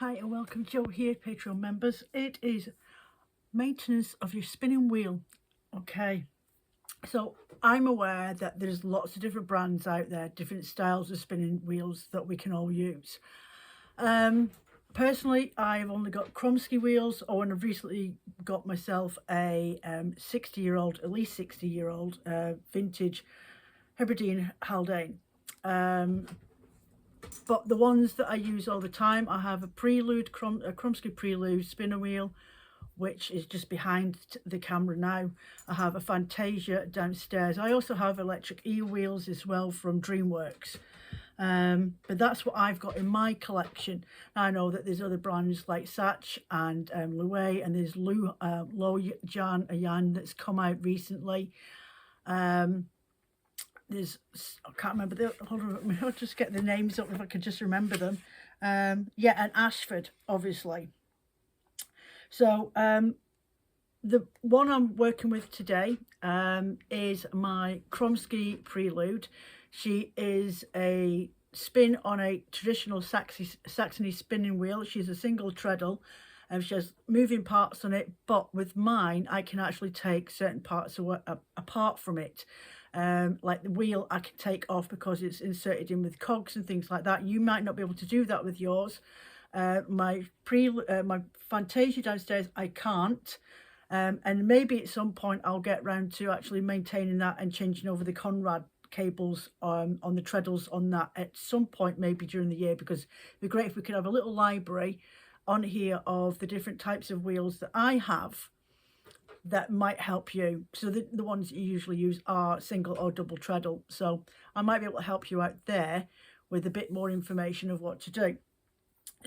Hi and welcome, Joe here, Patreon members. It is maintenance of your spinning wheel. Okay, so I'm aware that there's lots of different brands out there, different styles of spinning wheels that we can all use. Personally, I've only got Kromski wheels, and I've recently got myself a 60-year-old, at least 60-year-old vintage Hebridean Haldane. But the ones that I use all the time, I have a Prelude, a Kromski Prelude spinner wheel, which is just behind the camera now. I have a Fantasia downstairs. I also have electric e-wheels as well from DreamWorks. But that's what I've got in my collection. I know that there's other brands like Satch and Louet, and there's Yan that's come out recently. There's, I can't remember the, hold on, I'll just get the names up if I could just remember them. Yeah, and Ashford, obviously. So the one I'm working with today is my Kromski Prelude. She is a spin on a traditional Saxony spinning wheel. She's a single treadle and she has moving parts on it, but with mine I can actually take certain parts apart from it. Like the wheel I can take off because it's inserted in with cogs and things like that. You might not be able to do that with yours. My Fantasia downstairs I can't, and maybe at some point I'll get round to actually maintaining that and changing over the Conrad cables on the treadles on that at some point, maybe during the year, because it'd be great if we could have a little library on here of the different types of wheels that I have that might help you. So the ones that you usually use are single or double treadle, so I might be able to help you out there with a bit more information of what to do.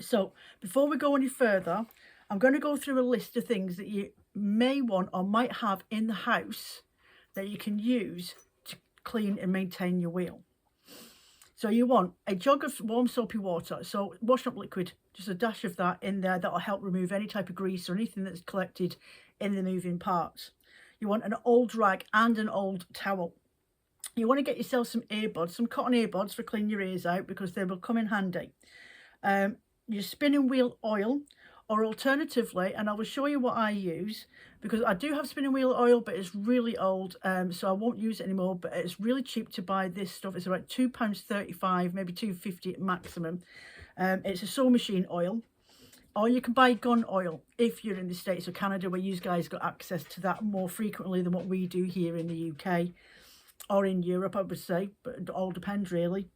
So before we go any further, I'm going to go through a list of things that you may want or might have in the house that you can use to clean and maintain your wheel. So you want a jug of warm soapy water, so washing up liquid, just a dash of that in there. That'll help remove any type of grease or anything that's collected in the moving parts. You want an old rag and an old towel. You want to get yourself some earbuds, some cotton earbuds for cleaning your ears out, because they will come in handy. Your spinning wheel oil, or alternatively, and I will show you what I use, because I do have spinning wheel oil, but it's really old, so I won't use it anymore. But it's really cheap to buy this stuff. It's about £2.35, maybe £2.50 at maximum. It's a sewing machine oil, or you can buy gun oil if you're in the States or Canada, where you guys got access to that more frequently than what we do here in the UK or in Europe, I would say, but it all depends really.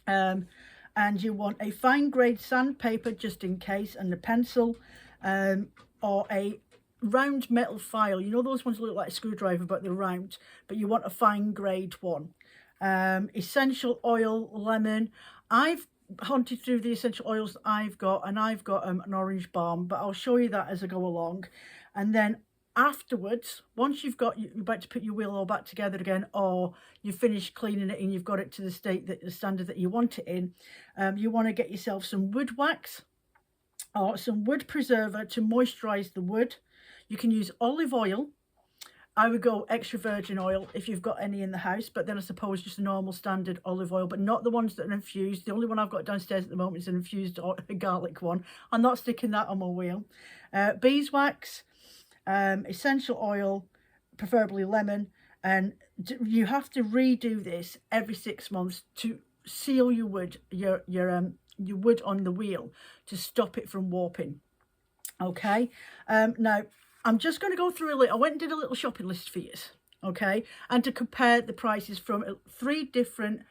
And you want a fine grade sandpaper just in case, and a pencil, or a round metal file. You know those ones look like a screwdriver but they're round, but you want a fine grade one. Essential oil, lemon. I've hunted through the essential oils that I've got, and I've got an orange balm, but I'll show you that as I go along. And then afterwards, once you're about to put your wheel all back together again, or you've finished cleaning it and you've got it to the state, that the standard that you want it in, you want to get yourself some wood wax or some wood preserver to moisturize the wood. You can use olive oil. I would go extra virgin oil if you've got any in the house, but then I suppose just a normal standard olive oil, but not the ones that are infused. The only one I've got downstairs at the moment is an infused garlic one. I'm not sticking that on my wheel. Beeswax, essential oil, preferably lemon, and you have to redo this every 6 months to seal your wood, your wood on the wheel, to stop it from warping. Okay, now I'm just going to go through I went and did a little shopping list for you, okay, and to compare the prices from 3 different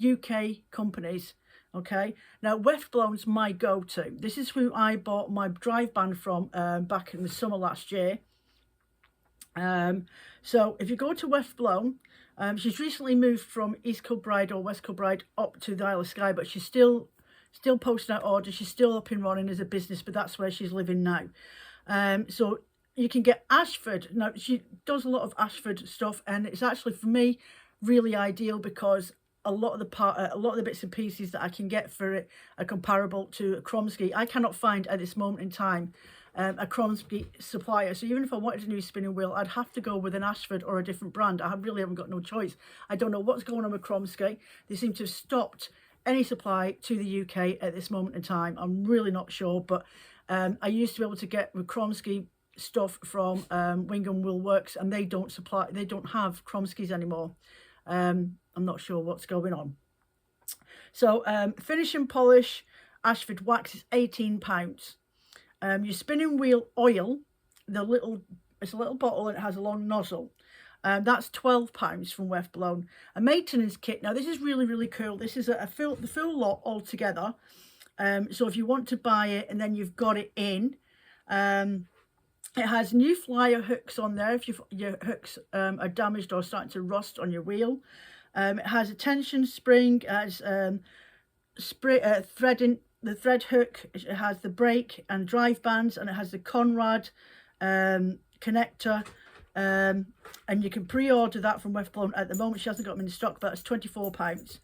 UK companies. Okay, now Weft Blown's my go-to. This is who I bought my drive band from back in the summer last year. So if you go to Weft Blown, she's recently moved from East Kilbride or West Kilbride up to the Isle of Skye, but she's still posting out orders. She's still up and running as a business, but that's where she's living now. So you can get Ashford. Now she does a lot of Ashford stuff, and it's actually for me really ideal, because a lot of the bits and pieces that I can get for it are comparable to a Kromski. I cannot find at this moment in time a Kromski supplier, so even if I wanted a new spinning wheel, I'd have to go with an Ashford or a different brand. I really haven't got no choice. I don't know what's going on with Kromski. They seem to have stopped any supply to the UK at this moment in time. I'm really not sure, but I used to be able to get with Kromski stuff from Wingham Wool Works, and they don't have Kromskis anymore. I'm not sure what's going on. So finish and polish Ashford wax is £18. Your spinning wheel oil, it's a little bottle and it has a long nozzle. That's £12 from Weft Blown. A maintenance kit. Now this is really, really cool. This is the full lot altogether. So if you want to buy it and then you've got it in, it has new flyer hooks on there if your hooks are damaged or starting to rust on your wheel. It has a tension spring, it has threading, the thread hook, it has the brake and drive bands, and it has the Conrad connector. And you can pre-order that from Weft Blown. At the moment she hasn't got them in stock, but it's £24.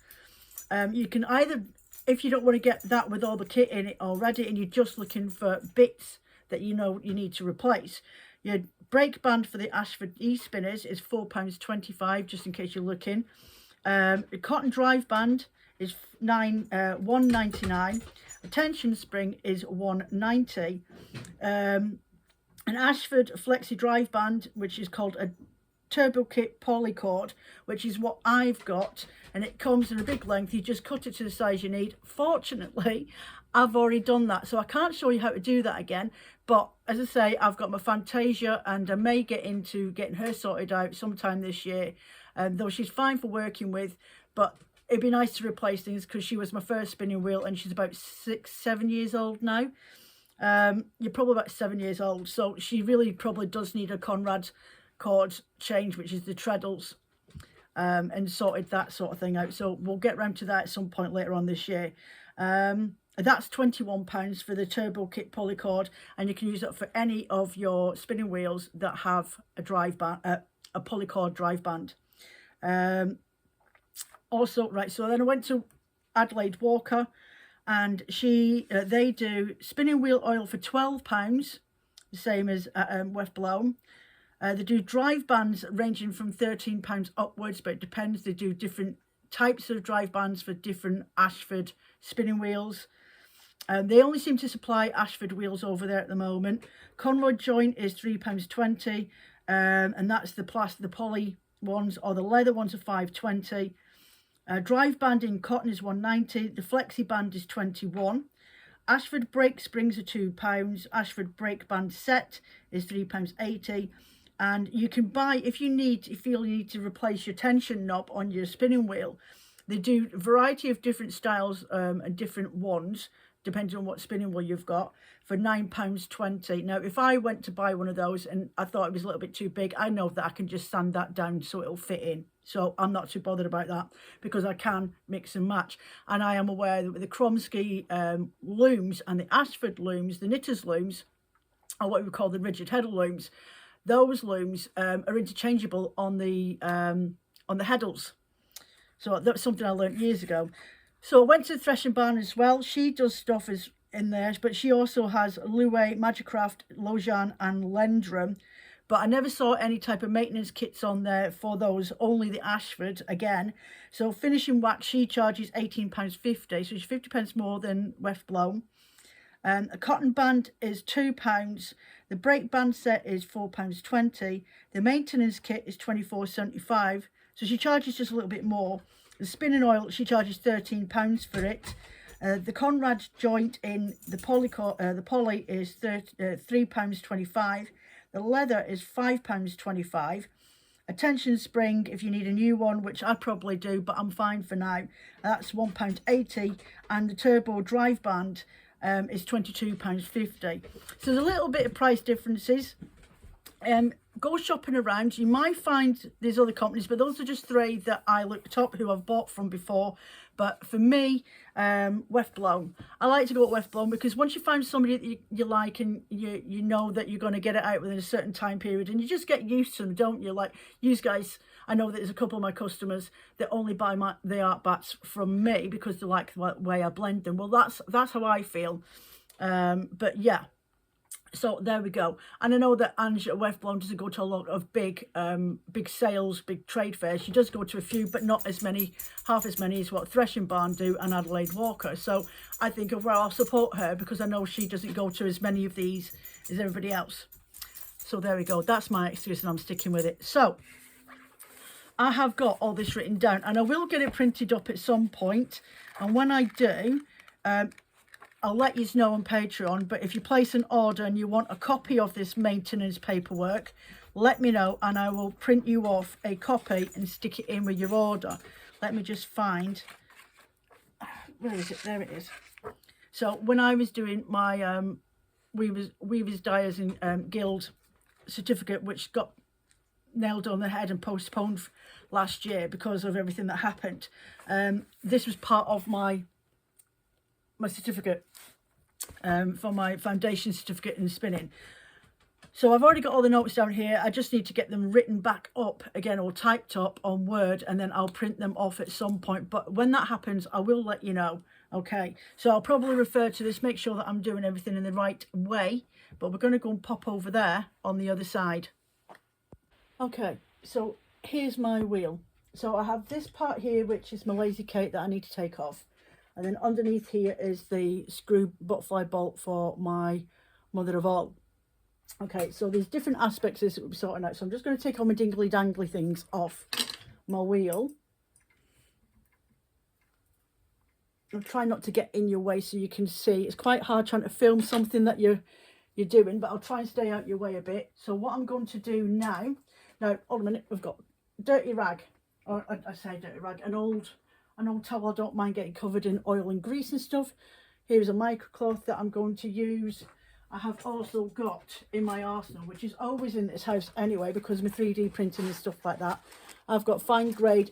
You can either, if you don't want to get that with all the kit in it already and you're just looking for bits that you know you need to replace, your brake band for the Ashford e-spinners is £4.25, just in case you're looking. The cotton drive band is £1.99. A tension spring is £1.90. An Ashford flexi drive band, which is called a turbo kit polycord, which is what I've got, and it comes in a big length. You just cut it to the size you need. Fortunately, I've already done that, so I can't show you how to do that again. But as I say, I've got my Fantasia, and I may get into getting her sorted out sometime this year, though she's fine for working with. But it'd be nice to replace things, because she was my first spinning wheel, and she's about 7 years old now. You're probably about 7 years old, so she really probably does need a Conrad cord change, which is the treadles, and sorted that sort of thing out. So we'll get round to that at some point later on this year. That's £21 for the turbo kit polycord, and you can use that for any of your spinning wheels that have a drive band, a polycord drive band. Also, right, so then I went to Adelaide Walker, and they do spinning wheel oil for £12, the same as Weft Blown. They do drive bands ranging from £13 upwards, but it depends. They do different types of drive bands for different Ashford spinning wheels. They only seem to supply Ashford wheels over there at the moment. Conrad joint is £3.20, and that's the poly ones, or the leather ones are £5.20. Drive band in cotton is £1.90. The flexi band is £21. Ashford brake springs are £2. Ashford brake band set is £3.80. And you can buy, if you feel you need to replace your tension knob on your spinning wheel, they do a variety of different styles and different ones, depending on what spinning wheel you've got, for £9.20. Now, if I went to buy one of those and I thought it was a little bit too big, I know that I can just sand that down so it'll fit in. So I'm not too bothered about that, because I can mix and match. And I am aware that with the Kromski looms and the Ashford looms, the knitters looms, or what we call the rigid heddle looms, those looms are interchangeable on the heddles. So that's something I learned years ago. So I went to the threshing barn as well. She does stuff in there, but she also has Louet, Magicraft, Lausanne and Lendrum. But I never saw any type of maintenance kits on there for those, only the Ashford again. So finishing wax, she charges £18.50, so she's 50p more than Weft Blown. A cotton band is £2. The brake band set is £4.20. The maintenance kit is £24.75. So she charges just a little bit more. The spinning oil, she charges £13 for it. The Conrad joint in the poly is £3.25. The leather is £5.25. A tension spring, if you need a new one, which I probably do, but I'm fine for now, that's £1.80. And the turbo drive band is £22.50. So there's a little bit of price differences. Go shopping around. You might find there's other companies, but those are just three that I looked up who I've bought from before. But for me, Weft Blown. I like to go at Weft Blown, because once you find somebody that you like, and you know that you're going to get it out within a certain time period, and you just get used to them, don't you? Like you guys, I know that there's a couple of my customers that only buy the art bats from me because they like the way I blend them. Well, that's how I feel. But yeah. So there we go. And I know that Angela Westblom doesn't go to a lot of big sales, big trade fairs. She does go to a few, but not as many, half as many as what Threshing Barn do and Adelaide Walker. So I think, well, I'll support her because I know she doesn't go to as many of these as everybody else. So there we go. That's my excuse and I'm sticking with it. So I have got all this written down and I will get it printed up at some point. And when I do, I'll let you know on Patreon, but if you place an order and you want a copy of this maintenance paperwork, let me know and I will print you off a copy and stick it in with your order. Let me just find, where is it? There it is. So when I was doing my Weavers Dyers and Guild certificate, which got nailed on the head and postponed last year because of everything that happened, this was part of my certificate for my foundation certificate in spinning. So I've already got all the notes down here. I just need to get them written back up again or typed up on Word, and then I'll print them off at some point. But when that happens, I will let you know. Okay, so I'll probably refer to this, make sure that I'm doing everything in the right way, but we're going to go and pop over there on the other side. Okay, so here's my wheel. So I have this part here, which is my lazy Kate that I need to take off. And then underneath here is the screw butterfly bolt for my mother of all. Okay, so there's different aspects of this that we'll be sorting out. So I'm just going to take all my dingly dangly things off my wheel. I'll try not to get in your way so you can see. It's quite hard trying to film something that you're doing, but I'll try and stay out your way a bit. So what I'm going to do now, hold a minute, we've got dirty rag, or I say dirty rag, an old towel. I don't mind getting covered in oil and grease and stuff. Here's a microcloth that I'm going to use. I have also got in my arsenal, which is always in this house anyway because of my 3D printing and stuff like that, I've got fine grade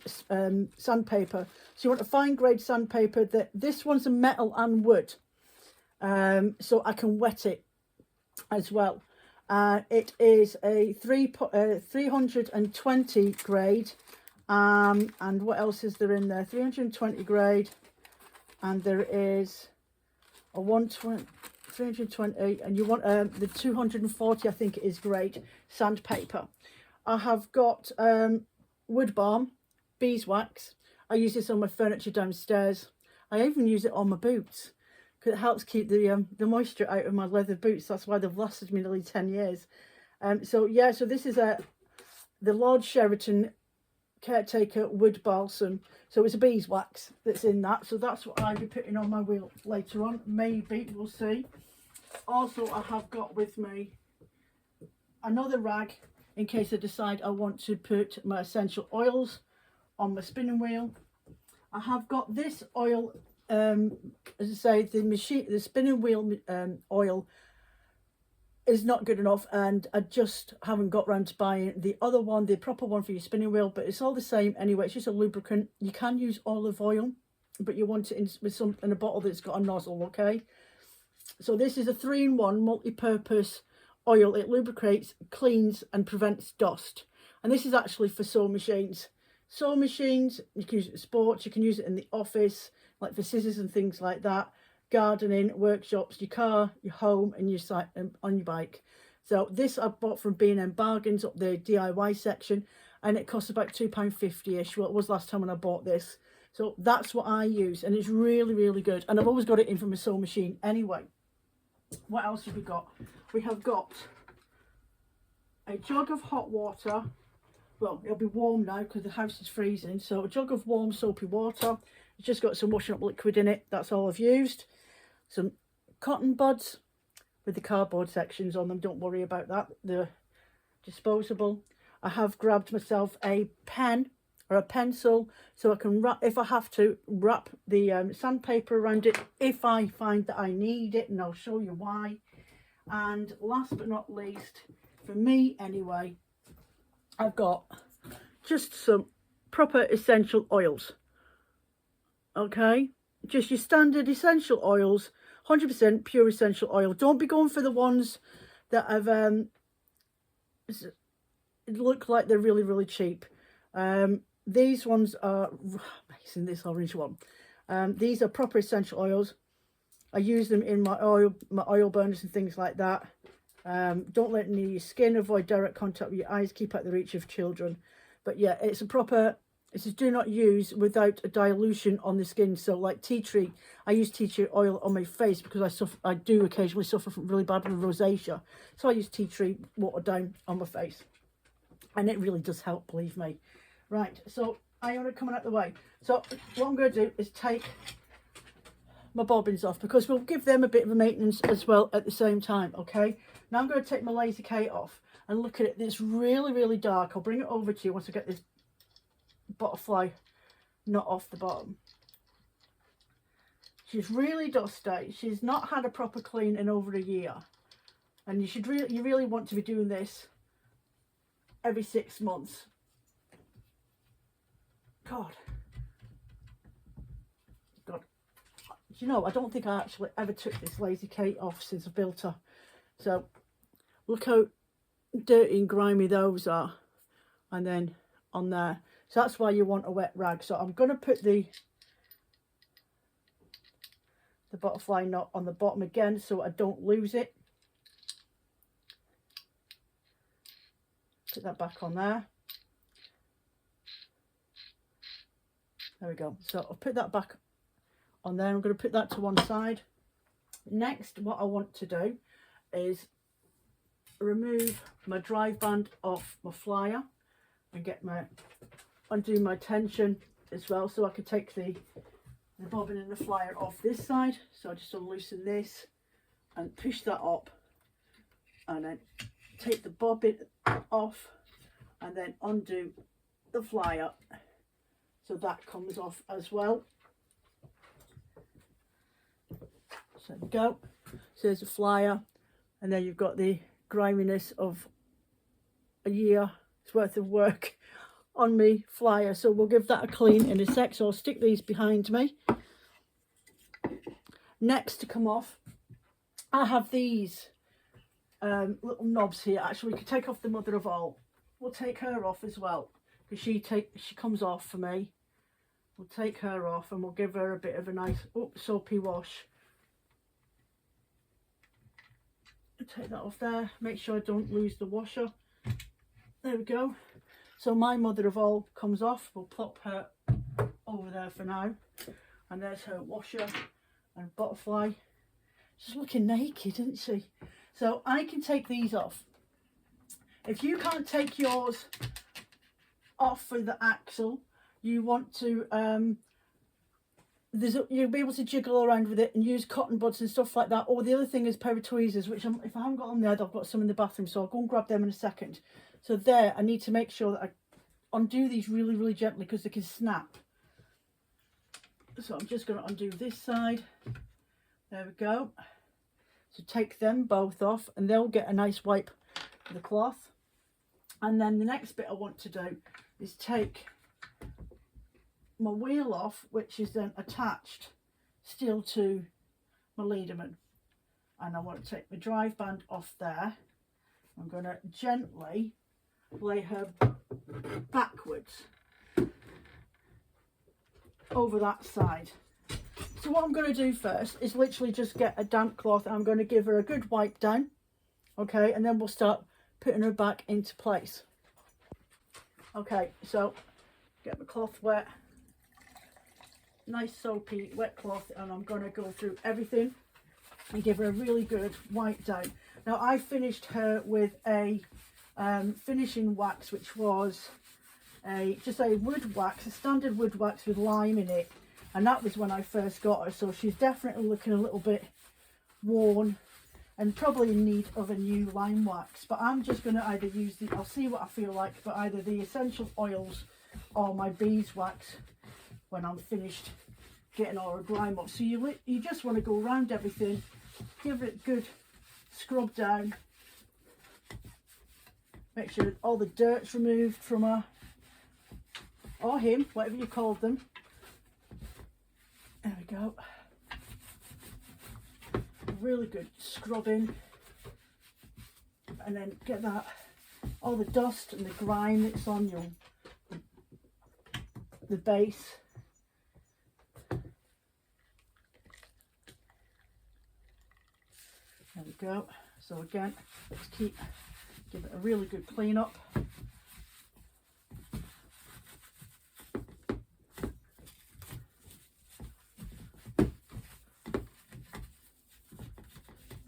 sandpaper. So you want a fine grade sandpaper. This one's a metal and wood, so I can wet it as well. It is a 320 grade. And what else is there in there? 320 grade, and there is a 320, and you want the 240, I think it is, grade sandpaper. I have got wood balm, beeswax. I use this on my furniture downstairs. I even use it on my boots because it helps keep the moisture out of my leather boots. That's why they've lasted me nearly 10 years. So yeah, so this is the Lord Sheraton Caretaker wood balsam, so it's a beeswax that's in that, so that's what I'll be putting on my wheel later on, maybe, we'll see. Also, I have got with me another rag in case I decide I want to put my essential oils on my spinning wheel. I have got this oil, as I say, the spinning wheel oil is not good enough, and I just haven't got round to buying the other one, the proper one for your spinning wheel, but it's all the same anyway. It's just a lubricant. You can use olive oil, but you want it in a bottle that's got a nozzle. Okay, so this is a 3-in-1 multi-purpose oil. It lubricates, cleans and prevents dust, and this is actually for sewing machines. Sewing machines, you can use it in sports, you can use it in the office, like for scissors and things like that. Gardening, workshops, your car, your home, and your site, on your bike. So this I bought from B&M Bargains up the DIY section, and it costs about £2.50ish. Well, it was last time when I bought this. So that's what I use, and it's really, really good. And I've always got it in from a sewing machine anyway. What else have we got? We have got a jug of hot water. Well, it'll be warm now because the house is freezing. So a jug of warm soapy water. It's just got some washing up liquid in it. That's all I've used. Some cotton buds with the cardboard sections on them. Don't worry about that. They're disposable. I have grabbed myself a pen or a pencil so I can wrap, if I have to, wrap the sandpaper around it if I find that I need it, and I'll show you why. And last but not least, for me anyway, I've got just some proper essential oils. Okay, just your standard essential oils, 100% pure essential oil. Don't be going for the ones that have look like they're really, really cheap. These ones are amazing. This orange one, these are proper essential oils. I use them in my oil burners and things like that. Don't let it near your skin. Avoid direct contact with your eyes. Keep out the reach of children. But yeah, it's a proper, it says do not use without a dilution on the skin. So like tea tree, I use tea tree oil on my face because I do occasionally suffer from really bad rosacea. So I use tea tree water down on my face. And it really does help, believe me. Right, so I am coming out the way. So what I'm going to do is take my bobbins off, because we'll give them a bit of a maintenance as well at the same time. Okay, now I'm going to take my lazy Kate off and look at it. It's really, really dark. I'll bring it over to you once I get this butterfly knot off the bottom. She's really dusty. She's not had a proper clean in over a year, and you really want to be doing this every 6 months. God, you know, I don't think I actually ever took this lazy Kate off since I built her. So look how dirty and grimy those are, and then on there. So that's why you want a wet rag. So I'm going to put the butterfly knot on the bottom again so I don't lose it. Put that back on there. There we go. So I'll put that back on there. I'm going to put that to one side. Next, what I want to do is remove my drive band off my flyer and undo my tension as well, so I can take the bobbin and the flyer off this side. So I just unloosen this and push that up, and then take the bobbin off and then undo the flyer, so that comes off as well. So there we go. So there's a flyer, and then you've got the griminess of a year's worth of work on me flyer. So we'll give that a clean in a sec. So I'll stick these behind me. Next to come off, I have these little knobs here. Actually, we could take off the mother of all. We'll take her off as well, because she comes off for me. We'll take her off and we'll give her a bit of a nice soapy wash. Take that off there. Make sure I don't lose the washer. There we go. So my mother of all comes off. We'll plop her over there for now. And there's her washer and butterfly. She's looking naked, isn't she? So I can take these off. If you can't take yours off for the axle, you want to you'll be able to jiggle around with it and use cotton buds and stuff like that. Or the other thing is a pair of tweezers, which if I haven't got them there, I've got some in the bathroom, so I'll go and grab them in a second. So there, I need to make sure that I undo these really, really gently, because they can snap. So I'm just going to undo this side. There we go. So take them both off, and they'll get a nice wipe with the cloth. And then the next bit I want to do is take my wheel off, which is then attached still to my Lederman, and I want to take my drive band off there. I'm going to gently lay her backwards over that side. So what I'm going to do first is literally just get a damp cloth, and I'm going to give her a good wipe down, okay, and then we'll start putting her back into place. Okay, so get my cloth wet, nice soapy wet cloth, and I'm going to go through everything and give her a really good wipe down. Now I finished her with a finishing wax, which was just a wood wax, a standard wood wax with lime in it, and that was when I first got her. So she's definitely looking a little bit worn and probably in need of a new lime wax. But I'm just going to either use I'll see what I feel like, but either the essential oils or my beeswax when I'm finished getting all her grime up. So you just want to go around everything, give it a good scrub down, make sure all the dirt's removed from her, or him, whatever you called them. There we go. Really good scrubbing, and then get that, all the dust and the grime that's on the base. There we go. So again, let's give it a really good clean up.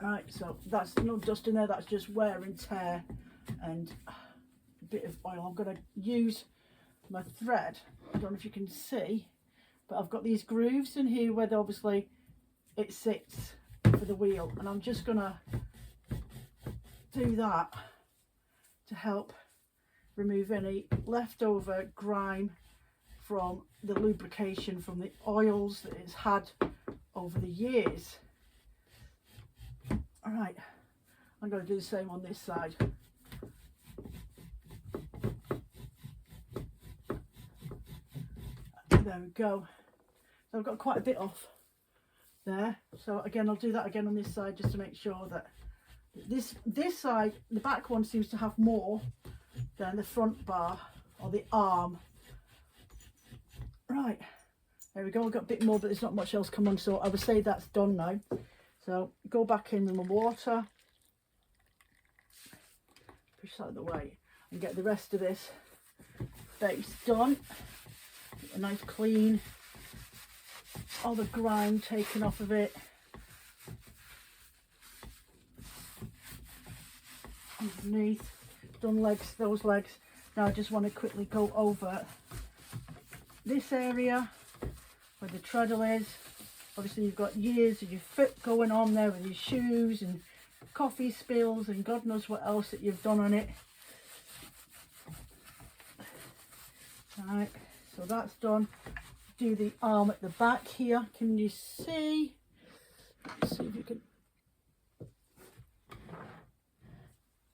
Right, so that's no dust in there, that's just wear and tear and a bit of oil. I'm going to use my thread. I don't know if you can see, but I've got these grooves in here where obviously it sits for the wheel, and I'm just going to do that to help remove any leftover grime from the lubrication, from the oils that it's had over the years. All right, I'm going to do the same on this side. There we go. So I've got quite a bit off there. So again, I'll do that again on this side just to make sure that this side, the back one, seems to have more than the front bar or the arm. Right, there we go. I've got a bit more, but there's not much else come on, so I would say that's done now. So go back in with my water, push that out of the way, and get the rest of this base done. Get a nice clean, all the grime taken off of it. Underneath, done legs, those legs. Now I just want to quickly go over this area where the treadle is. Obviously you've got years of your foot going on there with your shoes and coffee spills and God knows what else that you've done on it. Right, so that's done. Do the arm at the back here. Can you see? Let's see if you can.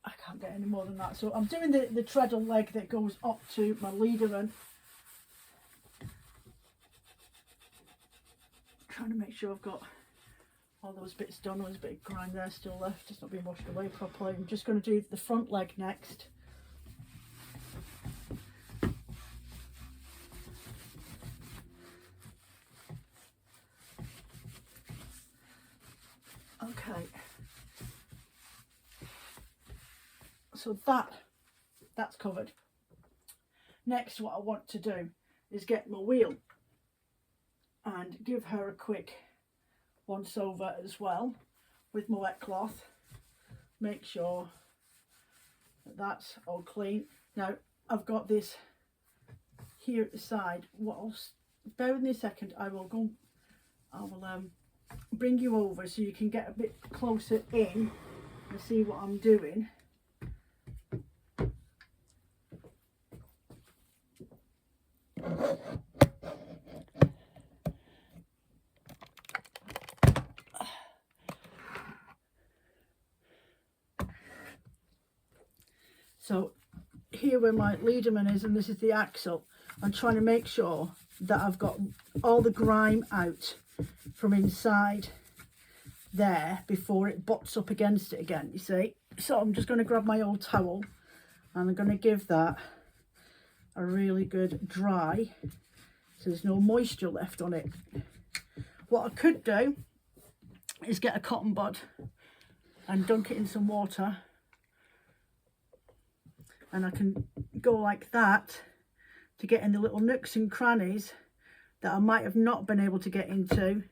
I can't get any more than that. So I'm doing the treadle leg that goes up to my leader, trying to make sure I've got all those bits done. There's a bit of grime there still left, it's not being washed away properly. I'm just going to do the front leg next. Okay, so that's covered. Next, what I want to do is get my wheel and give her a quick once over as well with my wet cloth. Make sure that that's all clean. Now I've got this here at the side. Bear with me a second. I will bring you over so you can get a bit closer in and see what I'm doing. So here where my leaderman is, and this is the axle, I'm trying to make sure that I've got all the grime out from inside there before it butts up against it again, you see. So I'm just going to grab my old towel and I'm going to give that a really good dry so there's no moisture left on it. What I could do is get a cotton bud and dunk it in some water, and I can go like that to get in the little nooks and crannies that I might have not been able to get into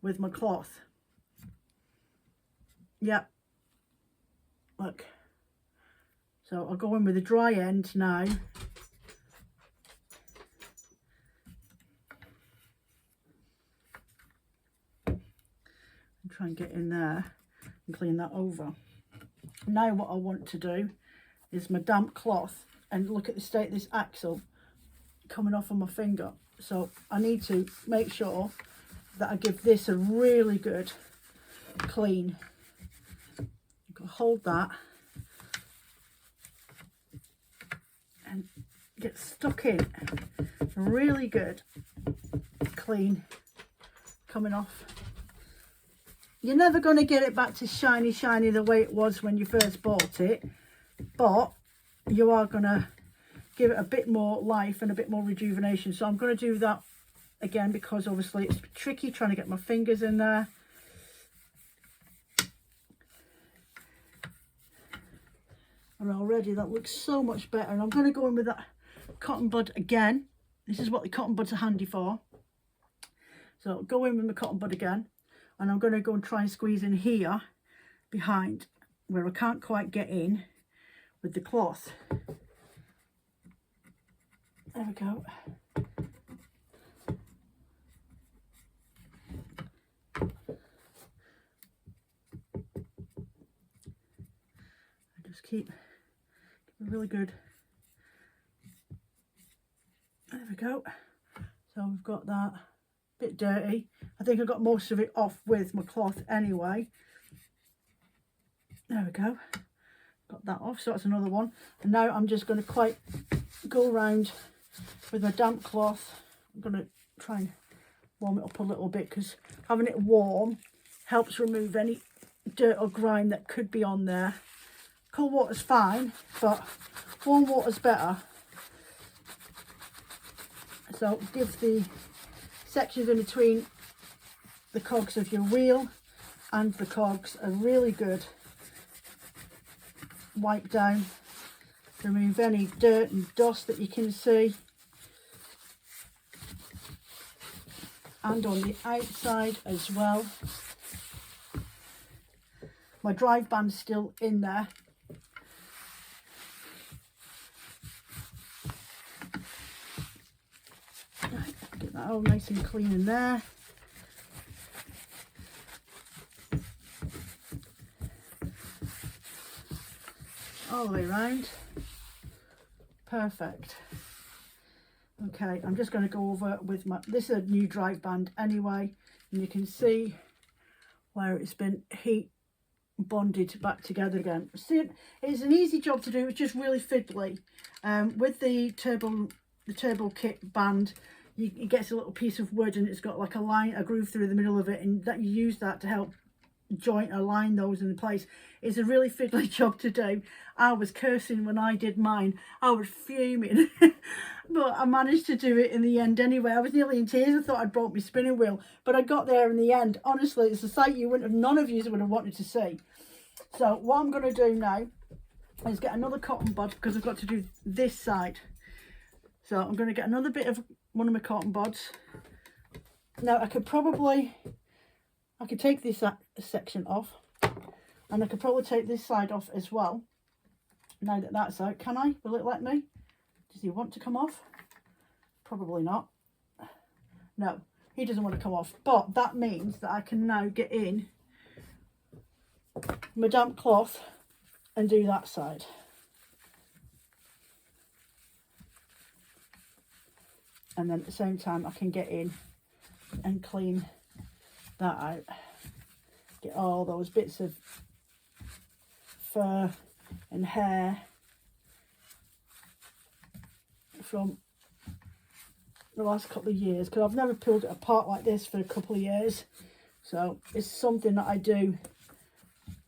with my cloth. Yep, look. So I'll go in with the dry end now. And try and get in there and clean that over. Now what I want to do is my damp cloth, and look at the state of this axle coming off on my finger. So I need to make sure that I give this a really good clean. Hold that and get stuck in. Really good clean coming off. You're never going to get it back to shiny the way it was when you first bought it, but you are going to give it a bit more life and a bit more rejuvenation. So I'm going to do that again because obviously it's tricky trying to get my fingers in there. And already that looks so much better. And I'm going to go in with that cotton bud again. This is what the cotton buds are handy for. So go in with my cotton bud again. And I'm going to go and try and squeeze in here behind where I can't quite get in with the cloth. There we go. I just keep really good. There we go. So we've got that. Bit dirty. I think I got most of it off with my cloth anyway. There we go. Got that off, so that's another one. And now I'm just going to quite go around with my damp cloth. I'm going to try and warm it up a little bit, because having it warm helps remove any dirt or grime that could be on there. Cold water's fine, but warm water's better. So give the sections in between the cogs of your wheel and the cogs a really good wipe down. Remove any dirt and dust that you can see. And on the outside as well. My drive band's still in there. Right, get that all nice and clean in there. All the way around. Perfect. Okay, I'm just going to go over with my, this is a new drive band anyway, and you can see where it's been heat bonded back together again. See, it's an easy job to do. It's just really fiddly. With the turbo kit band, it gets a little piece of wood and it's got like a groove through the middle of it, and that you use that to help joint align those in place. It's a really fiddly job to do. I was cursing when I did mine. I was fuming. But I managed to do it in the end anyway. I was nearly in tears. I thought I'd broke my spinning wheel, but I got there in the end. Honestly, it's a sight you wouldn't have, none of you would have wanted to see. So what I'm going to do now is get another cotton bud, because I've got to do this side. So I'm going to get another bit of one of my cotton buds. Now I could take this section off, and I could probably take this side off as well. Now that that's out, can I? Will it let me? Does he want to come off? Probably not. No, he doesn't want to come off. But that means that I can now get in my damp cloth and do that side. And then at the same time I can get in and clean that out. Get all those bits of fur and hair from the last couple of years, because I've never pulled it apart like this for a couple of years. So it's something that I do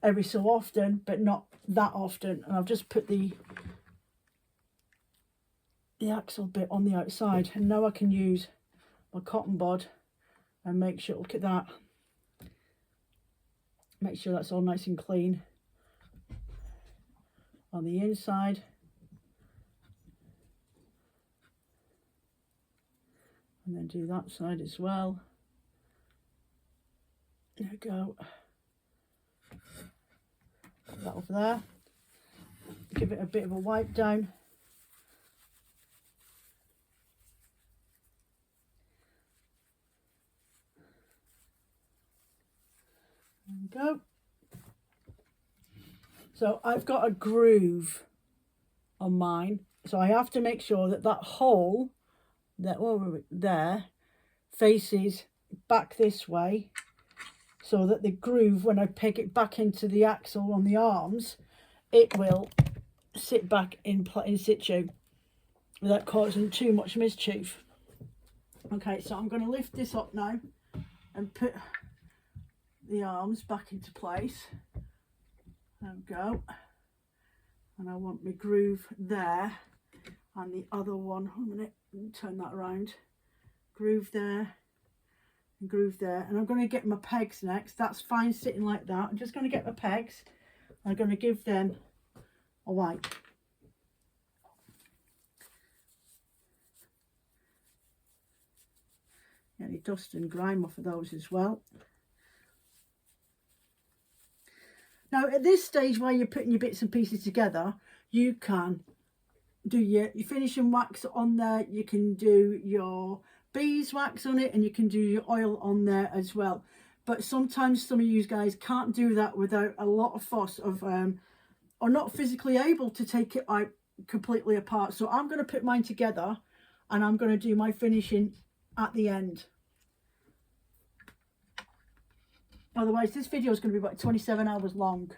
every so often, but not that often. And I've just put the axle bit on the outside, and now I can use my cotton bud and make sure, look at that, make sure that's all nice and clean on the inside. And then do that side as well. There we go. Put that over there. Give it a bit of a wipe down. There we go. So I've got a groove on mine, so I have to make sure that that hole that over there faces back this way, so that the groove, when I peg it back into the axle on the arms, it will sit back in situ without causing too much mischief. Okay, so I'm going to lift this up now and put the arms back into place. There we go. And I want my groove there, and the other one, hold on a minute, turn that around, groove there and groove there. And I'm going to get my pegs next. That's fine sitting like that. I'm just going to get my pegs. I'm going to give them or white. Any dust and grime off of those as well. Now at this stage, while you're putting your bits and pieces together, you can do your finishing wax on there, you can do your beeswax on it, and you can do your oil on there as well. But sometimes some of you guys can't do that without a lot of fuss of or not physically able to take it out completely apart. So I'm going to put mine together and I'm going to do my finishing at the end. Otherwise this video is going to be about 27 hours long,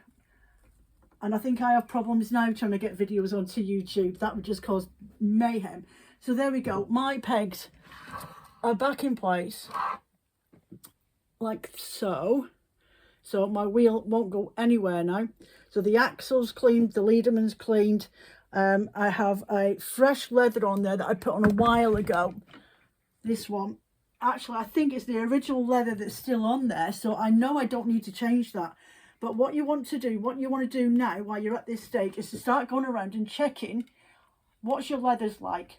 and I think I have problems now trying to get videos onto YouTube. That would just cause mayhem. So there we go, my pegs are back in place like so. So my wheel won't go anywhere now. So the axle's cleaned, the leaderman's cleaned. I have a fresh leather on there that I put on a while ago. This one, actually I think it's the original leather that's still on there, so I know I don't need to change that. But what you want to do now while you're at this stage is to start going around and checking what's your leathers like.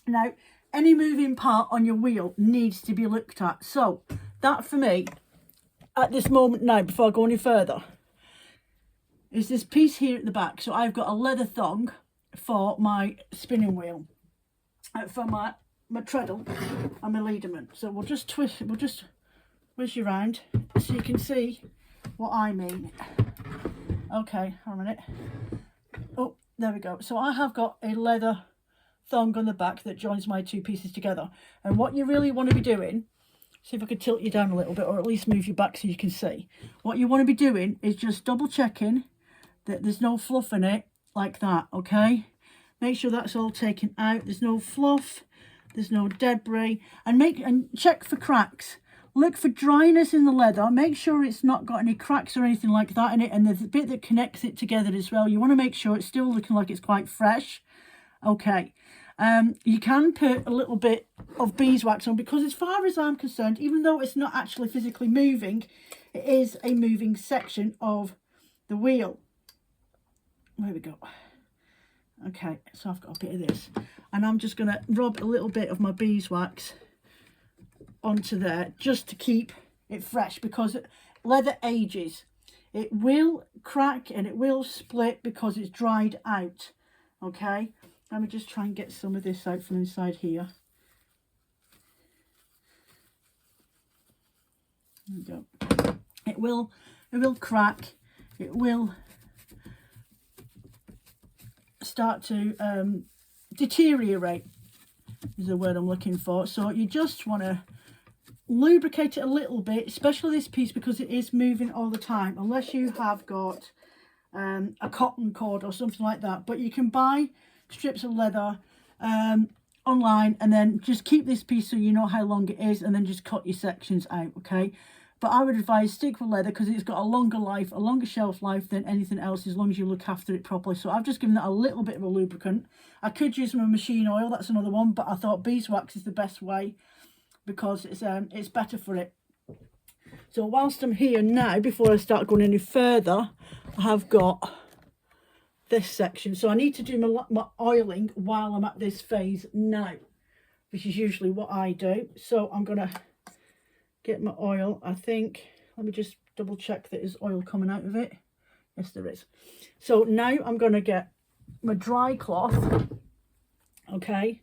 Now any moving part on your wheel needs to be looked at. So that for me at this moment now, before I go any further, is this piece here at the back. So I've got a leather thong for my spinning wheel, for my treadle and my leaderman. So we'll just twist you around so you can see what I mean. Okay, hold on a minute. Oh, there we go. So I have got a leather thong on the back that joins my two pieces together. And what you really want to be doing, see if I could tilt you down a little bit, or at least move you back so you can see. What you want to be doing is just double checking that there's no fluff in it, like that, okay? Make sure that's all taken out. There's no fluff, there's no debris, and check for cracks. Look for dryness in the leather. Make sure it's not got any cracks or anything like that in it, and the bit that connects it together as well. You want to make sure it's still looking like it's quite fresh. Okay. You can put a little bit of beeswax on, because as far as I'm concerned, even though it's not actually physically moving, it is a moving section of the wheel. There we go. Okay, so I've got a bit of this, and I'm just going to rub a little bit of my beeswax onto there just to keep it fresh, because leather ages. It will crack and it will split because it's dried out. Okay, let me just try and get some of this out from inside here. There we go. It will crack. It will start to deteriorate, is the word I'm looking for. So you just want to lubricate it a little bit, especially this piece, because it is moving all the time, unless you have got a cotton cord or something like that. But you can buy strips of leather online, and then just keep this piece so you know how long it is, and then just cut your sections out, okay? But I would advise stick with leather, because it's got a longer life, a longer shelf life than anything else, as long as you look after it properly. So I've just given that a little bit of a lubricant. I could use my machine oil, that's another one, but I thought beeswax is the best way, because it's better for it. So whilst I'm here now, before I start going any further, I have got this section. So I need to do my oiling while I'm at this phase now, which is usually what I do. So I'm going to get my oil. I think, let me just double check that there's oil coming out of it. Yes, there is. So now I'm going to get my dry cloth, okay,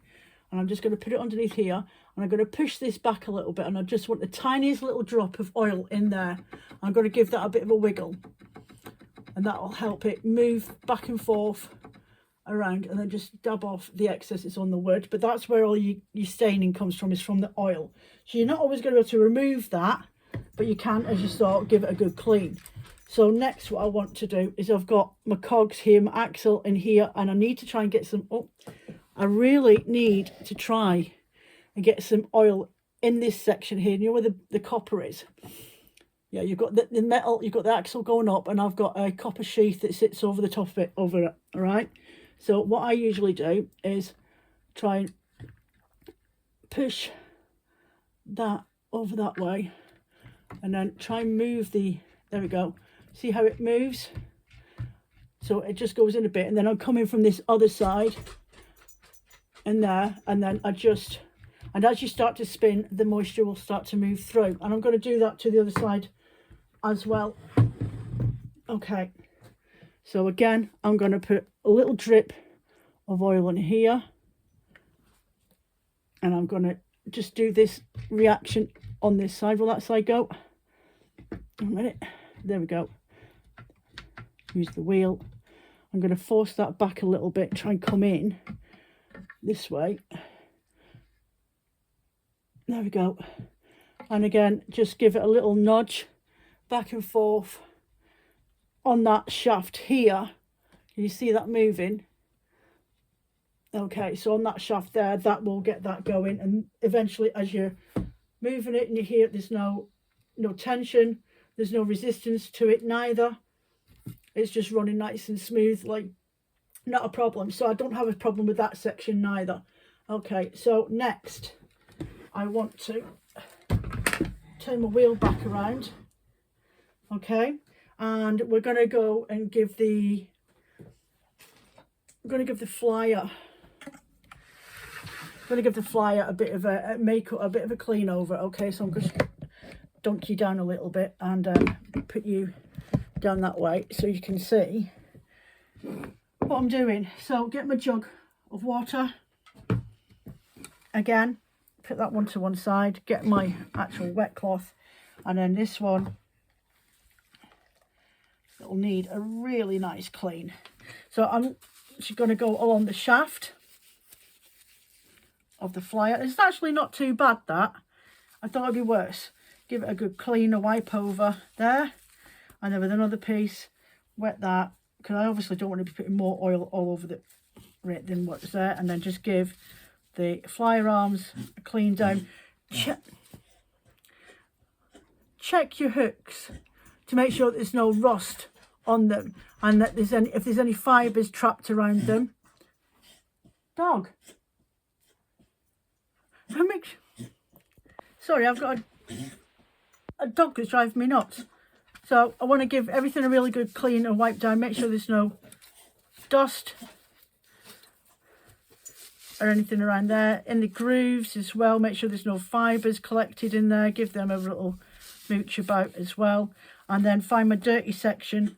and I'm just going to put it underneath here, and I'm going to push this back a little bit, and I just want the tiniest little drop of oil in there. I'm going to give that a bit of a wiggle, and that will help it move back and forth around, and then just dab off the excess that's on the wood. But that's where all your staining comes from, is from the oil. So you're not always going to be able to remove that, but you can, as you saw, give it a good clean. So next, what I want to do is, I've got my cogs here, my axle in here, and I need to try and get some, I really need to try and get some oil in this section here. You know where the copper is? Yeah, you've got the metal, you've got the axle going up, and I've got a copper sheath that sits over the top of it, over it, all right? So what I usually do is try and push that over that way, and then try and move the, there we go. See how it moves? so it just goes in a bit, and then I'm coming from this other side and there, and then adjust. And as you start to spin, the moisture will start to move through, and I'm going to do that to the other side as well. Okay, so again, I'm going to put a little drip of oil in here, and I'm going to just do this reaction on this side. Will that side go? A minute. There we go. Use the wheel. I'm going to force that back a little bit, try and come in this way. There we go. And again, just give it a little nudge back and forth on that shaft here. Can you see that moving? Okay, so on that shaft there, that will get that going, and eventually as you're moving it and you hear there's no tension, there's no resistance to it neither, it's just running nice and smooth, like not a problem. So I don't have a problem with that section neither. Okay, so next I want to turn my wheel back around. Okay, and we're going to go and give the flyer a bit of a makeup, a bit of a clean over. Okay, so I'm just dunk you down a little bit and put you down that way so you can see what I'm doing. So get my jug of water again, put that one to one side, get my actual wet cloth, and then this one, it'll need a really nice clean. So I'm just going to go along the shaft of the flyer. It's actually not too bad, that. I thought it'd be worse. Give it a good clean, a wipe over there, and then with another piece, wet that, because I obviously don't want to be putting more oil all over it than what's there. And then just give the flyer arms a clean down. Check your hooks to make sure that there's no rust on them, and that if there's any fibres trapped around them. Dog. Sorry, I've got a dog that's driving me nuts. So I want to give everything a really good clean and wipe down. Make sure there's no dust or anything around there. In the grooves as well, make sure there's no fibres collected in there. Give them a little mooch about as well. And then find my dirty section.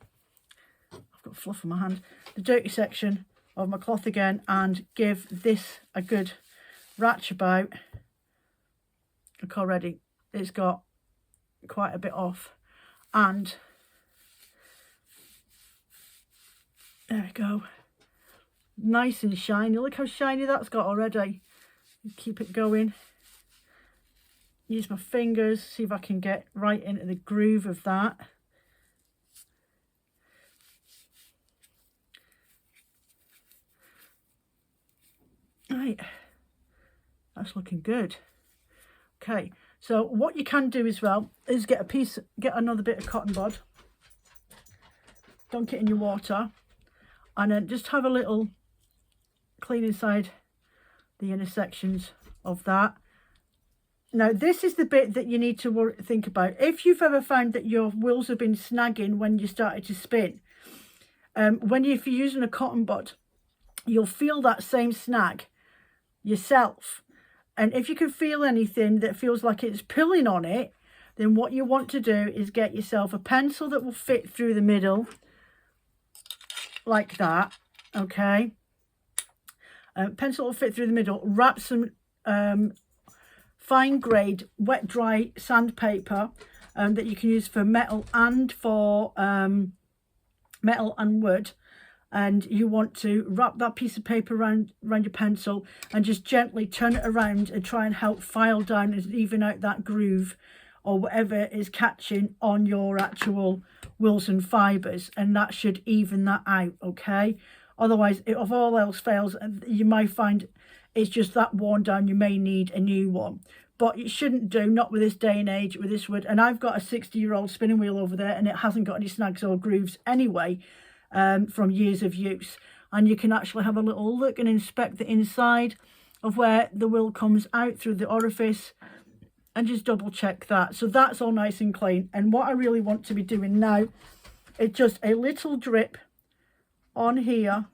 I've got fluff in my hand. The dirty section of my cloth again, and give this a good ratch about. Look, already it's got quite a bit off, and there we go, nice and shiny. Look how shiny that's got already. Keep it going. Use my fingers, see if I can get right into the groove of that. Right, that's looking good. Okay, so what you can do as well is get another bit of cotton bud, dunk it in your water, and then just have a little clean inside the inner sections of that. Now this is the bit that you need to think about. If you've ever found that your wheels have been snagging when you started to spin, if you're using a cotton bud, you'll feel that same snag yourself. And if you can feel anything that feels like it's pulling on it, then what you want to do is get yourself a pencil that will fit through the middle, like that, okay? Pencil will fit through the middle. Wrap some fine grade wet dry sandpaper that you can use for metal and for metal and wood. And you want to wrap that piece of paper around your pencil and just gently turn it around and try and help file down and even out that groove or whatever is catching on your actual wheels and fibres, and that should even that out, okay? Otherwise, if all else fails, you might find it's just that worn down, you may need a new one. But it shouldn't do, not with this day and age, with this wood. And I've got a 60-year-old spinning wheel over there, and it hasn't got any snags or grooves anyway. From years of use, and you can actually have a little look and inspect the inside of where the wheel comes out through the orifice, and just double check that. So that's all nice and clean. And what I really want to be doing now is just a little drip on here.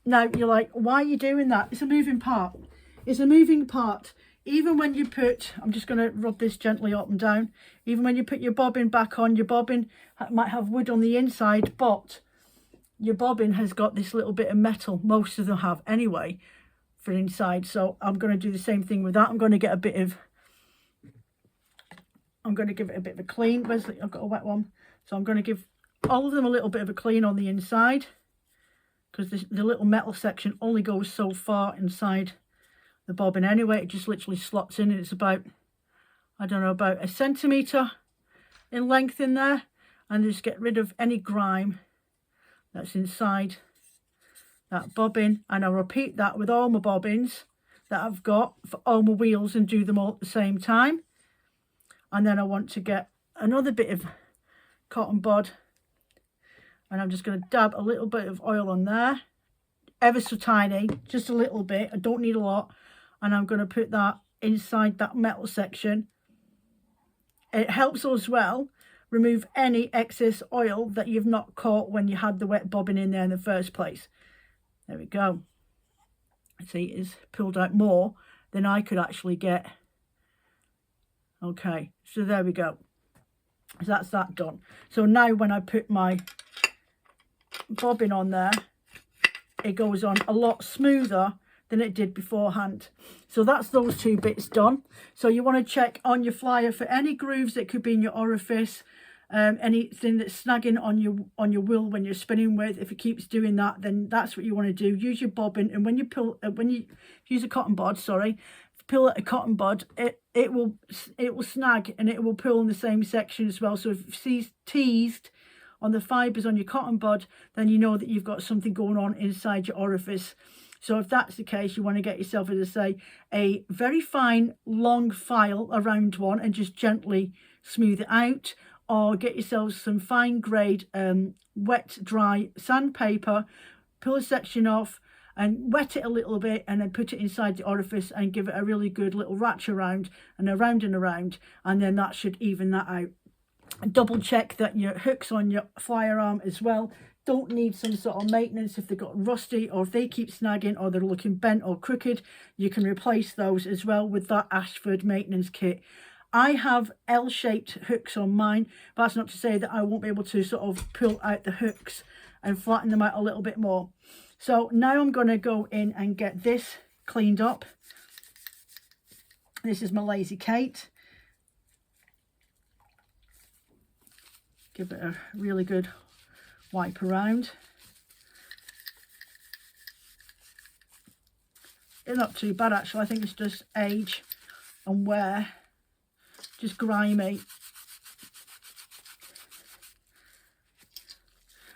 Now you're like, why are you doing that? It's a moving part. It's a moving part. Even when you put, I'm just going to rub this gently up and down. Even when you put your bobbin back on, your bobbin might have wood on the inside, but your bobbin has got this little bit of metal. Most of them have anyway for inside. So I'm going to do the same thing with that. I'm going to give it a bit of a clean. I've got a wet one. So I'm going to give all of them a little bit of a clean on the inside, because the little metal section only goes so far inside the bobbin anyway. It just literally slots in, and it's about, I don't know, about 1 centimetre in length in there. And just get rid of any grime that's inside that bobbin. And I'll repeat that with all my bobbins that I've got for all my wheels and do them all at the same time. And then I want to get another bit of cotton bud, and I'm just going to dab a little bit of oil on there, ever so tiny, just a little bit. I don't need a lot. And I'm going to put that inside that metal section. It helps as well remove any excess oil that you've not caught when you had the wet bobbin in there in the first place. There we go. See, it's pulled out more than I could actually get. Okay, so there we go. So that's that done. So now when I put my bobbin on there, it goes on a lot smoother than it did beforehand. So that's those two bits done. So you want to check on your flyer for any grooves that could be in your orifice, anything that's snagging on your wool when you're spinning with. If it keeps doing that, then that's what you want to do. Use your bobbin, and when you use a cotton bud, pull a cotton bud, it will snag, and it will pull in the same section as well. So if you see teased on the fibres on your cotton bud, then you know that you've got something going on inside your orifice. So if that's the case, you want to get yourself, as I say, a very fine long file, a round one, and just gently smooth it out. Or get yourself some fine grade wet dry sandpaper, pull a section off and wet it a little bit, and then put it inside the orifice and give it a really good little ratchet around and around, and then that should even that out. Double check that your hooks on your flyer arm as well don't need some sort of maintenance. If they've got rusty, or if they keep snagging, or they're looking bent or crooked, you can replace those as well with that Ashford maintenance kit. I have L-shaped hooks on mine, but that's not to say that I won't be able to sort of pull out the hooks and flatten them out a little bit more. So now I'm going to go in and get this cleaned up. This is my Lazy Kate. Give it a really good wipe around. It's not too bad actually. I think it's just age and wear. Just grimy.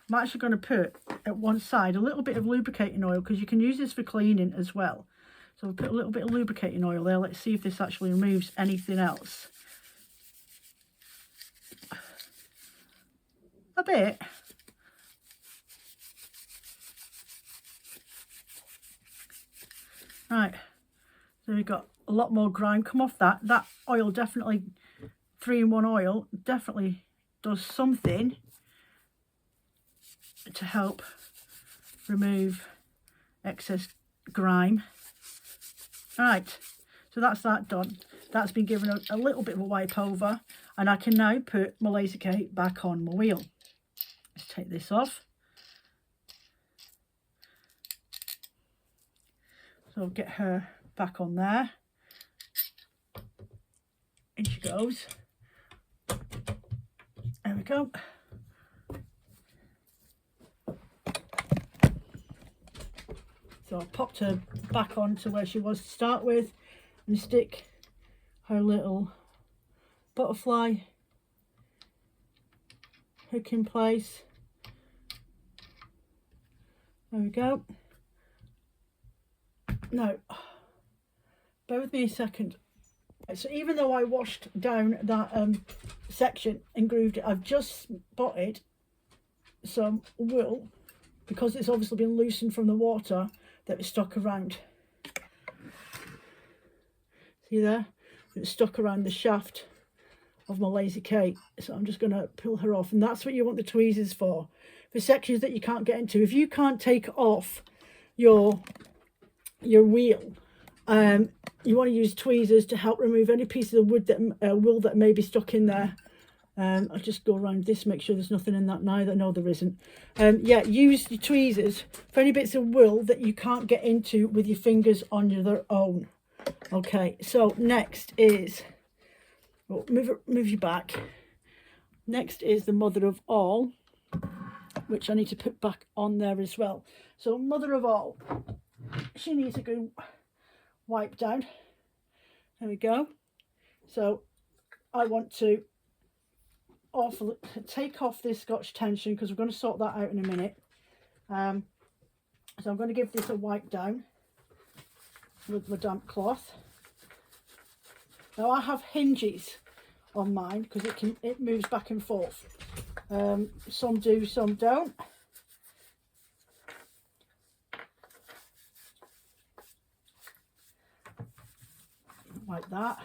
I'm actually going to put at one side a little bit of lubricating oil, because you can use this for cleaning as well. So I'll put a little bit of lubricating oil there. Let's see if this actually removes anything else. A bit. Right, so we've got a lot more grime come off that. That oil definitely, 3-in-1 oil, definitely does something to help remove excess grime. Right, so that's that done. That's been given a little bit of a wipe over, and I can now put my Lazy Kate back on my wheel. Let's take this off. So get her back on there. In she goes. There we go. So I popped her back on to where she was to start with, and stick her little butterfly hook in place. There we go. Now, bear with me a second. So even though I washed down that section and grooved it, I've just spotted some wool, because it's obviously been loosened from the water that was stuck around. See there? It's stuck around the shaft of my Lazy Kate. So I'm just going to pull her off, and that's what you want the tweezers for sections that you can't get into. If you can't take off your wheel, you want to use tweezers to help remove any pieces of wood that wool that may be stuck in there. I'll just go around this, make sure there's nothing in that neither. No, there isn't. Yeah, use your tweezers for any bits of wool that you can't get into with your fingers on your own. Okay, so next is, well, move you back. Next is the mother of all, which I need to put back on there as well. So mother of all, she needs a good wipe down. There we go. So I want to take off this Scotch tension, because we're going to sort that out in a minute. So I'm going to give this a wipe down with my damp cloth. Now I have hinges on mine because it moves back and forth. Some do, some don't. Like that.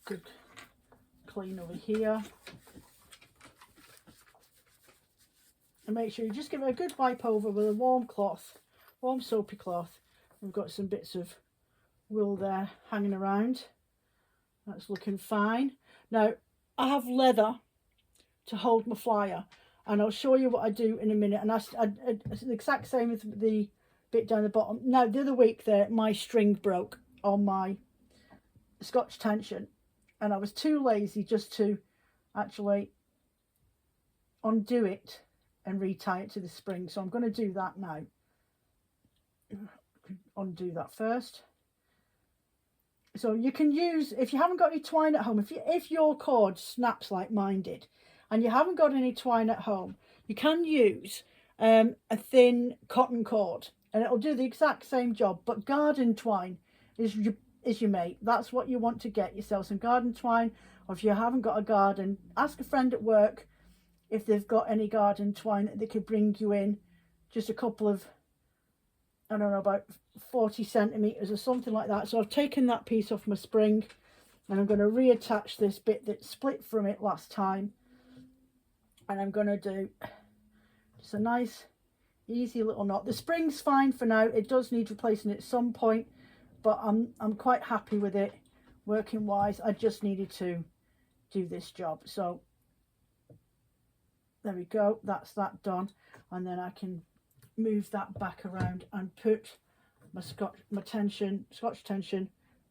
Good clean over here. And make sure you just give it a good wipe over with a warm cloth, warm soapy cloth. We've got some bits of wool there hanging around. That's looking fine. Now I have leather to hold my flyer, and I'll show you what I do in a minute. And it's the exact same as the bit down the bottom. Now the other week there, my string broke on my Scotch tension, and I was too lazy just to actually undo it and retie it to the spring. So I'm going to do that now. Undo that first. So you can use, if you haven't got any twine at home, if your cord snaps like mine did, and you haven't got any twine at home, you can use a thin cotton cord, and it'll do the exact same job. But garden twine is your mate. That's what you want to get yourself, some garden twine. Or if you haven't got a garden, ask a friend at work if they've got any garden twine that they could bring you in. Just a couple of, I don't know, about 40 centimeters or something like that. So I've taken that piece off my spring, and I'm going to reattach this bit that split from it last time. And I'm going to do just a nice easy little knot. The spring's fine for now. It does need replacing at some point, but I'm quite happy with it working wise. I just needed to do this job. So there we go, that's that done. And then I can move that back around and put my Scotch tension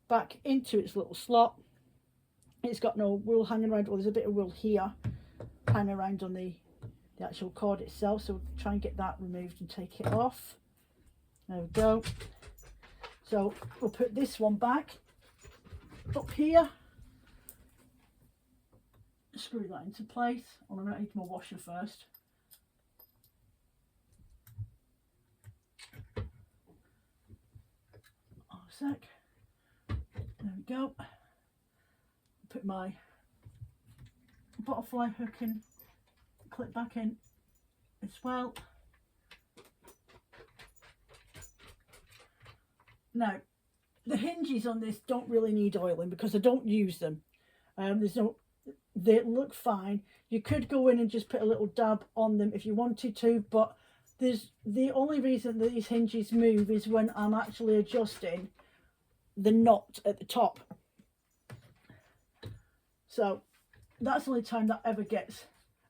back into its little slot. It's got no wool hanging around. Well, there's a bit of wool here hanging around on the actual cord itself, so we'll try and get that removed and take it off. There we go. So we'll put this one back up here, screw that into place. I'm going to need my washer first. Oh, a sec. There we go. Put my butterfly hook and clip back in as well. Now the hinges on this don't really need oiling because I don't use them. They look fine. You could go in and just put a little dab on them if you wanted to, but the only reason that these hinges move is when I'm actually adjusting the knot at the top. So that's the only time that ever gets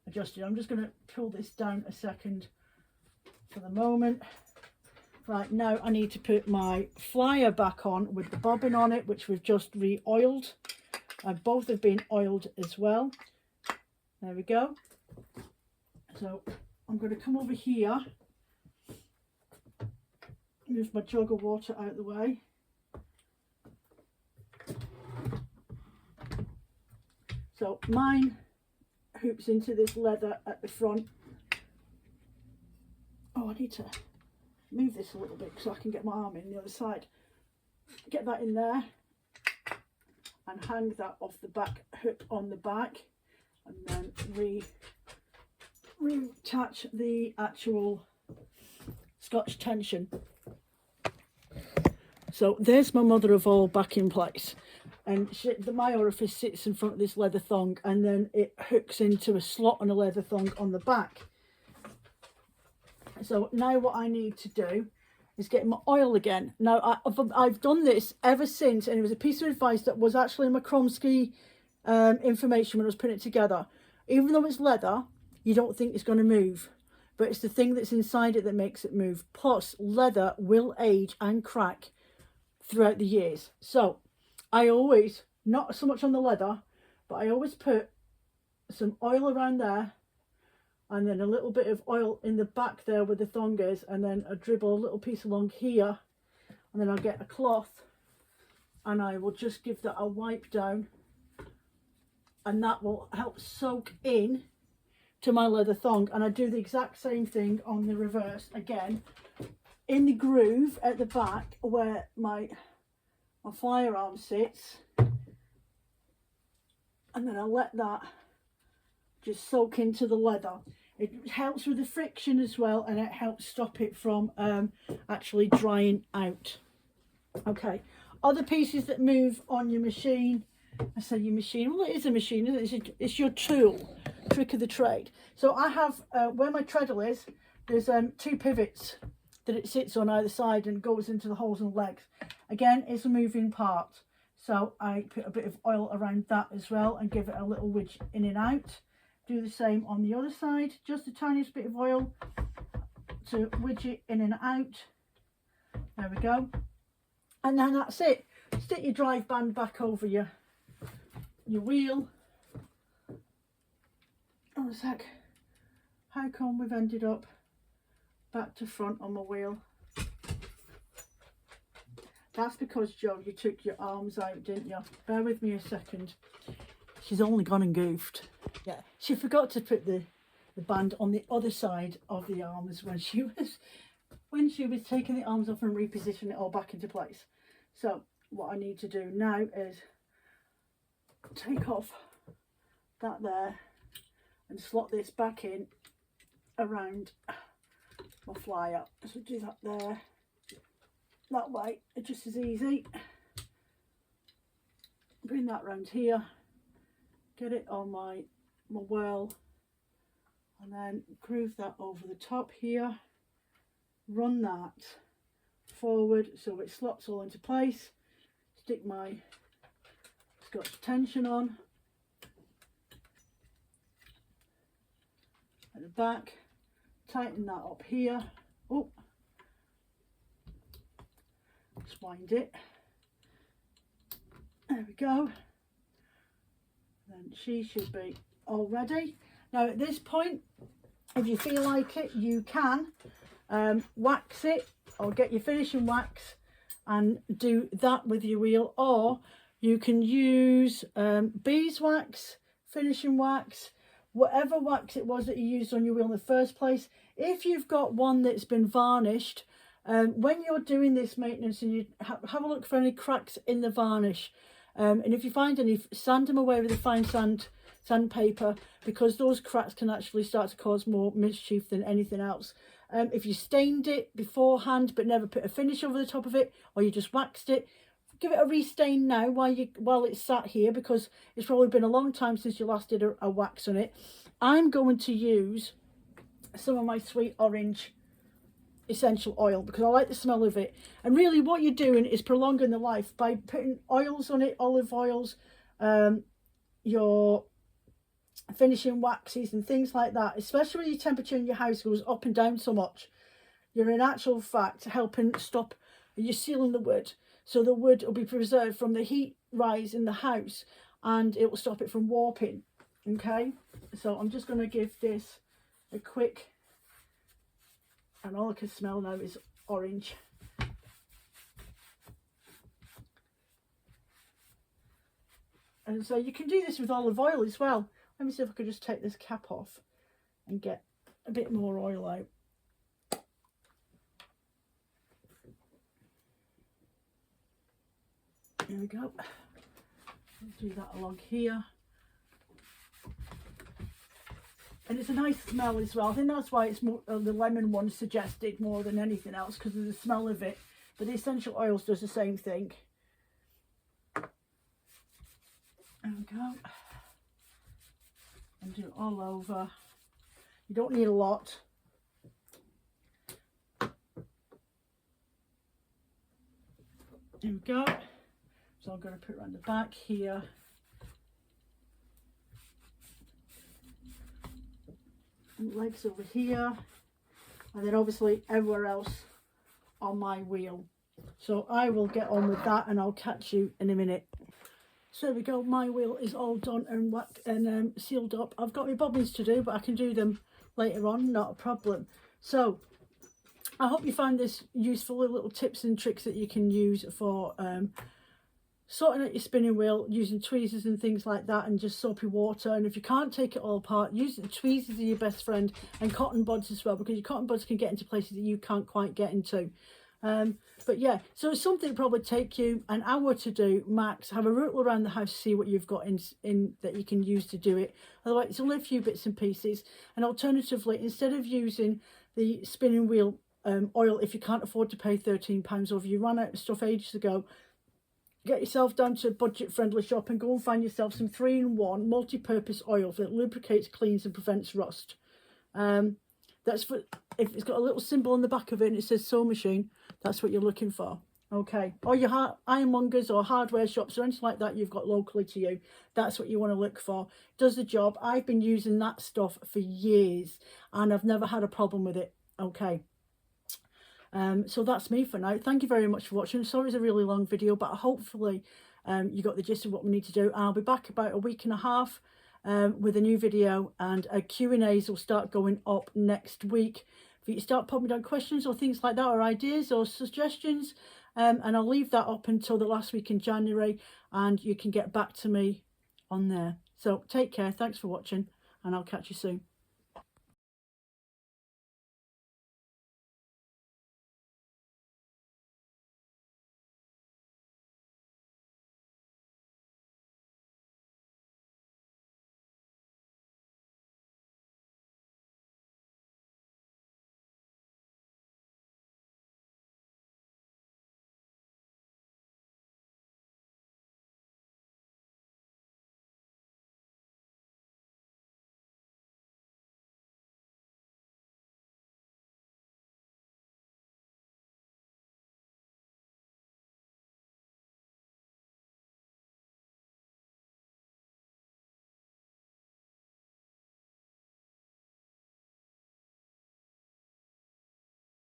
adjusted. I'm just going to pull this down a second for the moment. Right, now I need to put my flyer back on with the bobbin on it, which we've just re-oiled. Both have been oiled as well. There we go. So I'm going to come over here, move my jug of water out of the way. So mine hoops into this leather at the front. Oh, I need to move this a little bit so I can get my arm in the other side. Get that in there and hang that off the back hook on the back, and then reattach the actual Scotch tension. So there's my mother of all back in place. and my orifice sits in front of this leather thong, and then it hooks into a slot on a leather thong on the back. So now what I need to do is get my oil again. Now I've done this ever since, and it was a piece of advice that was actually in my Kromski information when I was putting it together. Even though it's leather, you don't think it's going to move, but it's the thing that's inside it that makes it move. Plus, leather will age and crack throughout the years. So I always, not so much on the leather, but I always put some oil around there, and then a little bit of oil in the back there where the thong is, and then I dribble a little piece along here, and then I'll get a cloth and I will just give that a wipe down, and that will help soak in to my leather thong. And I do the exact same thing on the reverse again, in the groove at the back where my flyer arm sits, and then I'll let that just soak into the leather. It helps with the friction as well, and it helps stop it from actually drying out. Okay, other pieces that move on your machine, I say your machine, well, it is a machine, isn't it? It's your tool, trick of the trade. So I have, where my treadle is, there's 2 pivots that it sits on either side and goes into the holes in the legs. Again, it's a moving part, so I put a bit of oil around that as well and give it a little wedge in and out. Do the same on the other side, just the tiniest bit of oil to wedge it in and out. There we go. And then that's it. Stick your drive band back over your wheel. Oh, a sec. How come we've ended up back to front on my wheel? That's because, Joe, you took your arms out, didn't you? Bear with me a second. She's only gone and goofed. Yeah, she forgot to put the band on the other side of the arms when she was taking the arms off and repositioning it all back into place. So what I need to do now is take off that there and slot this back in around my flyer. So do that there. That way, it's just as easy. Bring that round here. Get it on my whirl, and then groove that over the top here. Run that forward so it slots all into place. Stick my Scotch tension on at the back. Tighten that up here. Oh, just wind it. There we go. Then she should be all ready. Now at this point, if you feel like it, you can wax it or get your finishing wax and do that with your wheel, or you can use beeswax, finishing wax, whatever wax it was that you used on your wheel in the first place. If you've got one that's been varnished, when you're doing this maintenance, and you have a look for any cracks in the varnish, and if you find any, sand them away with a fine sandpaper, because those cracks can actually start to cause more mischief than anything else. If you stained it beforehand but never put a finish over the top of it, or you just waxed it, give it a restain now while it's sat here, because it's probably been a long time since you last did a wax on it. I'm going to use some of my sweet orange essential oil because I like the smell of it, and really what you're doing is prolonging the life by putting oils on it, olive oils, your finishing waxes and things like that. Especially when your temperature in your house goes up and down so much, you're in actual fact helping stop, you're sealing the wood, so the wood will be preserved from the heat rise in the house, and it will stop it from warping. Okay, so I'm just going to give this a quick, and all I can smell now is orange. And so you can do this with olive oil as well. Let me see if I could just take this cap off and get a bit more oil out. There we go. I'll do that along here. And it's a nice smell as well. I think that's why it's more, the lemon one suggested more than anything else, because of the smell of it. But the essential oils does the same thing. There we go. And do it all over. You don't need a lot. There we go. So I'm going to put it around the back here. And legs over here. And then obviously everywhere else on my wheel. So I will get on with that and I'll catch you in a minute. So there we go, my wheel is all done and whacked and sealed up. I've got my bobbins to do, but I can do them later on, not a problem. So I hope you find this useful, little tips and tricks that you can use for sorting out your spinning wheel, using tweezers and things like that, and just soapy water. And if you can't take it all apart, use the tweezers are your best friend, and cotton buds as well, because your cotton buds can get into places that you can't quite get into. But yeah, so it's something that probably take you an hour to do max. Have a rootle around the house, see what you've got in that you can use to do it. Otherwise it's only a few bits and pieces. And alternatively, instead of using the spinning wheel oil, if you can't afford to pay £13, or if you ran out of stuff ages ago, get yourself down to a budget friendly shop and go and find yourself some 3-in-1 multi-purpose oil that lubricates, cleans and prevents rust. That's for, if it's got a little symbol on the back of it and it says sew machine, that's what you're looking for. Okay, or your ironmongers or hardware shops or anything like that you've got locally to you, that's what you want to look for. Does the job. I've been using that stuff for years and I've never had a problem with it. Okay, so that's me for now. Thank you very much for watching. Sorry it's a really long video, but hopefully you got the gist of what we need to do. I'll be back about a week and a half with a new video, and Q&As will start going up next week. If you start popping down questions or things like that, or ideas or suggestions, and I'll leave that up until the last week in January, and you can get back to me on there. So take care, thanks for watching, and I'll catch you soon.